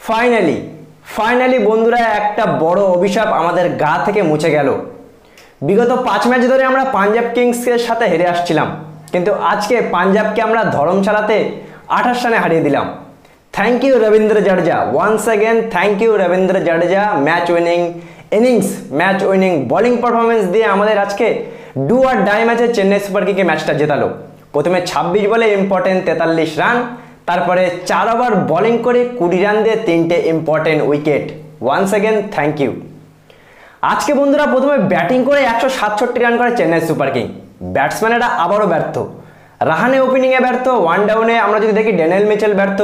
Finally finally বন্ধুরা একটা বড় অভিশাপ আমাদের গা থেকে মুছে গেল। বিগত 5 ম্যাচ ধরে আমরা পাঞ্জাব কিংসের সাথে হেরে আসছিলাম, কিন্তু আজকে পাঞ্জাবকে আমরা ধর্মশালাতে 28 রানে হারিয়ে দিলাম। Thank you Ravindra Jadeja, once again thank you Ravindra Jadeja. Match winning innings, match winning bowling performance দিয়ে আমাদের আজকে ডু আর ডাই ম্যাচে চেন্নাই সুপার কিংকে ম্যাচটা জেতালো। প্রথমে 26 বলে ইম্পর্টেন্ট 43 রান, তারপরে 4 ওভার বোলিং করে 20 রান দিয়ে 3টে important wicket. Once again thank you. আজকে বন্ধুরা প্রথমে ব্যাটিং করে 167 রান করে চেন্নাই সুপার কিং। ব্যাটসম্যানেরা আবারও ব্যর্থ, রাহানে ওপেনিংয়ে ব্যর্থ, ওয়ান ডাউনে আমরা যদি দেখি ড্যানিয়েল মিচেল ব্যর্থ,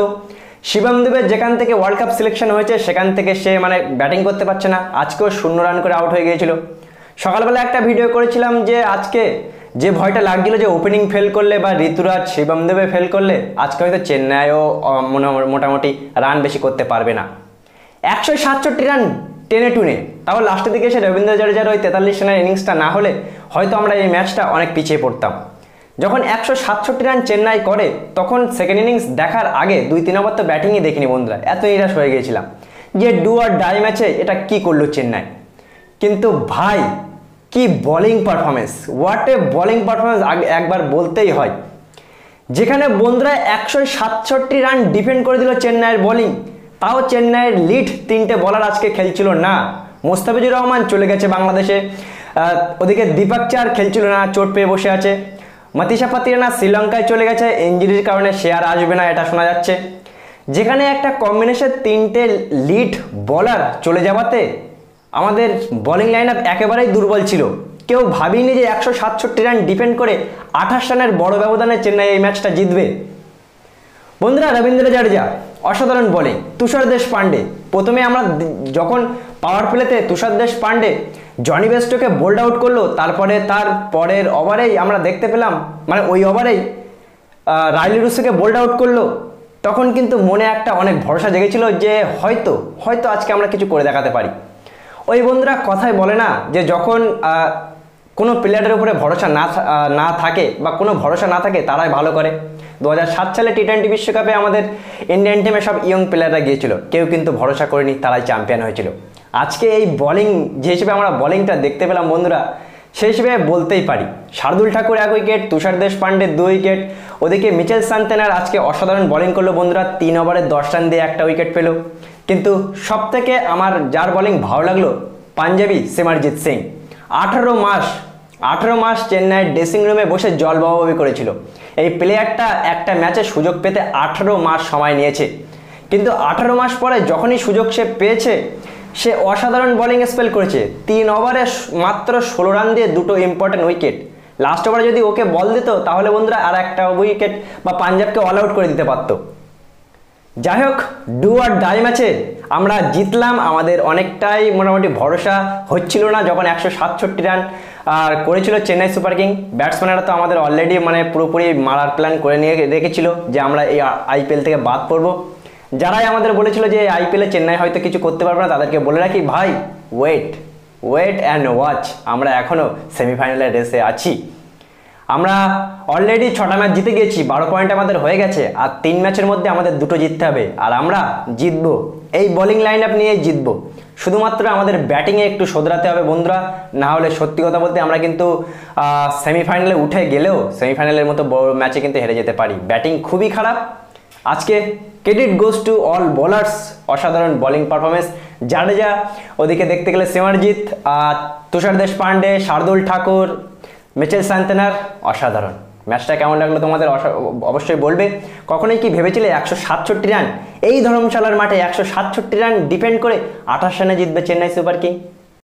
শিবম দুবে যেখান থেকে ওয়ার্ল্ড কাপ সিলেকশন হয়েছে সেখান থেকে সে ব্যাটিং করতে পারছে না। আজকেও 0 রান করে আউট হয়ে গিয়েছিল। সকালবেলা একটা ভিডিও করেছিলাম যে আজকে যে ভয়টা লাগছিল যে ওপেনিং ফেল করলে বা ঋতুরাজ শিবম দুবে ফেল করলে আজকে হয়তো চেন্নাইও মোটামুটি রান বেশি করতে পারবে না। 167 রান টেনে টুনে, তাও লাস্টের দিকে এসে রবীন্দ্র জাডেজার ওই 43 রানের ইনিংসটা না হলে হয়তো আমরা এই ম্যাচটা অনেক পিছিয়ে পড়তাম। যখন 167 রান চেন্নাই করে তখন সেকেন্ড ইনিংস দেখার আগে 2-3 ওভার তো ব্যাটিংই দেখিনি বন্ধুরা, এত নিরাশ হয়ে গিয়েছিলাম যে ডু আর ডাই ম্যাচে এটা কি করলো চেন্নাই। কিন্তু ভাই কি bowling performance, what a bowling performance একবার বলতেই হয়। যেখানে বন্ধুরা 167 রান ডিফেন্ড করে দিল চেন্নাইয়ের বোলিং, তাও চেন্নাইয়ের লিড 3টে বলার আজকে খেলছিল না। মোস্তাফিজুর রহমান চলে গেছে বাংলাদেশে, ওদিকে দীপক চার খেলছিল না, চোট পেয়ে বসে আছে। মাতিসা পাতিরানা শ্রীলঙ্কায় চলে গেছে, ইঞ্জুরির কারণে সে আর আসবে না এটা শোনা যাচ্ছে। যেখানে একটা কম্বিনেশন 3টে লিড বলার চলে যাওয়াতে আমাদের বোলিং লাইন আপ একেবারেই দুর্বল ছিল। কেউ ভাবিনি যে 167 রান ডিফেন্ড করে 28 রানের বড় ব্যবধানে চেন্নাই এই ম্যাচটা জিতবে। বন্ধুরা রবীন্দ্র জাডেজা অসাধারণ বোলিং, তুষার দেশপান্ডে প্রথমে আমরা যখন পাওয়ার প্লেতে তুষার দেশপান্ডে জনি বেস্টোকে বোল্ড আউট করলো, তারপরে তার পরের ওভারেই আমরা দেখতে পেলাম ওই ওভারেই রাইলি রুসোকে বোল্ড আউট করলো। তখন কিন্তু মনে একটা অনেক ভরসা জেগেছিল যে হয়তো আজকে আমরা কিছু করে দেখাতে পারি। ওই বন্ধুরা কথায় বলে না যে যখন কোনো প্লেয়ারের উপরে ভরসা না থাকে বা কোনো ভরসা না থাকে তারাই ভালো করে। 2007 সালে টি20 বিশ্বকাপে আমাদের ইন্ডিয়ান টিমে সব ইয়ং প্লেয়াররা গিয়েছিল, কেউ কিন্তু ভরসা করেনি, তারাই চ্যাম্পিয়ন হয়েছিল। আজকে এই বোলিং যে হিসেবে আমরা বোলিংটা দেখতে পেলাম বন্ধুরা, সেই হিসেবে বলতেই পারি শার্দুল ঠাকুর 1 উইকেট, তুষার দেশপান্ডে 2 উইকেট, ওদিকে মিচেল সান্তেনার আজকে অসাধারণ বোলিং করলো বন্ধুরা, 3 ওভারে 10 রান দিয়ে 1টা উইকেট পেল। কিন্তু সব থেকে আমার যার বোলিং ভালো লাগলো পাঞ্জাবি সিমরনজিৎ সিং। 18 মাস চেন্নাইয়ের ড্রেসিং রুমে বসে জলবাবি করেছিল। এই প্লেয়ারটা একটা ম্যাচে সুযোগ পেতে 18 মাস সময় নিয়েছে, কিন্তু 18 মাস পরে যখনই সুযোগ সে পেয়েছে সে অসাধারণ বোলিং স্পেল করেছে। 3 ওভারে মাত্র 16 রান দিয়ে 2টো ইম্পর্টেন্ট উইকেট। লাস্ট ওভারে যদি ওকে বল দিত তাহলে বন্ধুরা আর একটা উইকেট বা পাঞ্জাবকে অল আউট করে দিতে পারতো। যাই হোক, ডু আর ডাই ম্যাচে আমরা জিতলাম। আমাদের অনেকটাই মোটামুটি ভরসা হচ্ছিল না যখন 167 রান আর করেছিল চেন্নাই সুপার কিং। ব্যাটসম্যানেরা তো আমাদের অলরেডি পুরোপুরি মারার প্ল্যান করে নিয়ে রেখেছিল যে আমরা এই আইপিএল থেকে বাদ পড়বো। যারাই আমাদের বলেছিল যে আইপিএলে চেন্নাই হয়তো কিছু করতে পারবে না, তাদেরকে বলে রাখি ভাই ওয়েট অ্যান্ড ওয়াচ, আমরা এখনও সেমিফাইনালের রেসে আছি। আমরা অলরেডি 6টা ম্যাচ জিতে গেছি, 12 পয়েন্ট আমাদের হয়ে গেছে, আর 3 ম্যাচের মধ্যে আমাদের 2টো জিততে হবে, আর আমরা জিতবো। এই বোলিং লাইন আপ নিয়ে জিতবো। শুধুমাত্র আমাদের ব্যাটিংয়ে একটু শোধরাতে হবে বন্ধুরা, না হলে সত্যি কথা বলতে আমরা কিন্তু সেমিফাইনালে উঠে গেলেও সেমিফাইনালের মতো বড় ম্যাচে কিন্তু হেরে যেতে পারি। ব্যাটিং খুবই খারাপ আজকে। Credit goes to all bowlers, অসাধারণ বোলিং পারফরমেন্স। জাডেজা, ওদিকে দেখতে গেলে সিমরনজিৎ, তুষার দেশপান্ডে, শার্দুল ঠাকুর, মিচেল সান্তেনার, অসাধারণ। ম্যাচটা কেমন লাগলো তোমাদের অবশ্যই বলবে। কখনোই কি ভেবেছিলে 167 রান এই ধর্মশালার মাঠে 167 রান ডিফেন্ড করে 28 রানে জিতবে চেন্নাই সুপার কিং?